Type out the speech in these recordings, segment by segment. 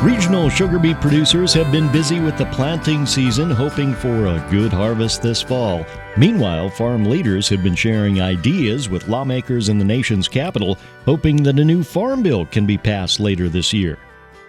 Regional sugar beet producers have been busy with the planting season, hoping for a good harvest this fall. Meanwhile, farm leaders have been sharing ideas with lawmakers in the nation's capital, hoping that a new farm bill can be passed later this year.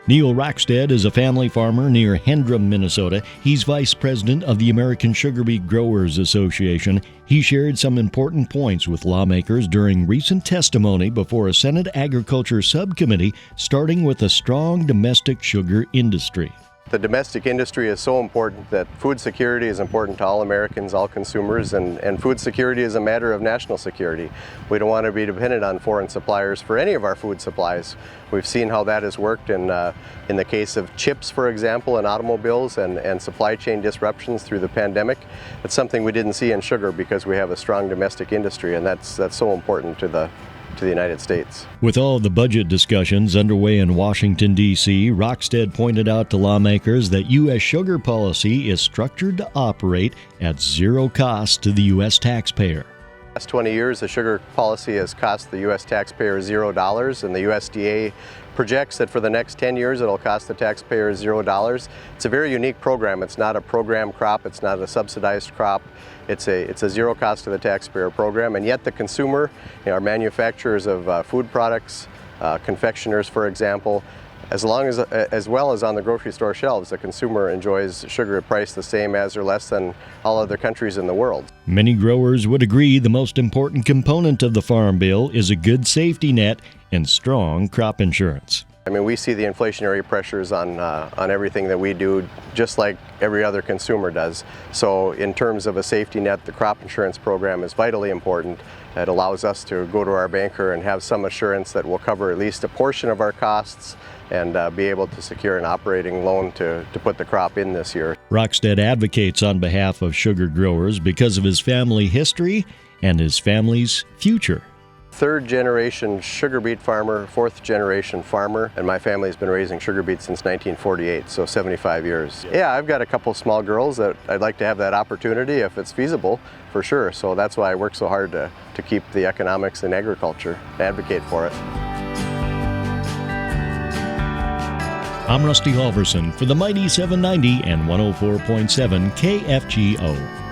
Neil Rockstad is a family farmer near Hendrum, Minnesota. He's vice president of the American Sugarbeet Growers Association. He shared some important points with lawmakers during recent testimony before a Senate Agriculture Subcommittee, starting with a strong domestic sugar industry. The domestic industry is so important that food security is important to all Americans, all consumers, and food security is a matter of national security. We don't want to be dependent on foreign suppliers for any of our food supplies. We've seen how that has worked in the case of chips, for example, in automobiles and supply chain disruptions through the pandemic. It's something we didn't see in sugar because we have a strong domestic industry, and that's so important to the United States. With all the budget discussions underway in Washington, D.C., Rockstad pointed out to lawmakers that U.S. sugar policy is structured to operate at zero cost to the U.S. taxpayer. Last 20 years, the sugar policy has cost the U.S. taxpayer $0, and the USDA projects that for the next 10 years it'll cost the taxpayer $0. It's a very unique program. It's not a program crop, it's not a subsidized crop. It's a zero cost to the taxpayer program, and yet the consumer, our manufacturers of food products, confectioners, for example, as well as on the grocery store shelves, the consumer enjoys sugar at price the same as or less than all other countries in the world. Many growers would agree the most important component of the Farm Bill is a good safety net and strong crop insurance. I mean, we see the inflationary pressures on everything that we do, just like every other consumer does. So in terms of a safety net, the crop insurance program is vitally important. It allows us to go to our banker and have some assurance that we'll cover at least a portion of our costs and be able to secure an operating loan to put the crop in this year. Rockstad advocates on behalf of sugar growers because of his family history and his family's future. Third generation sugar beet farmer, fourth generation farmer, and my family's been raising sugar beets since 1948, so 75 years. Yeah, I've got a couple small girls that I'd like to have that opportunity if it's feasible, for sure. So that's why I work so hard to keep the economics in agriculture, advocate for it. I'm Rusty Halvorson for the Mighty 790 and 104.7 KFGO.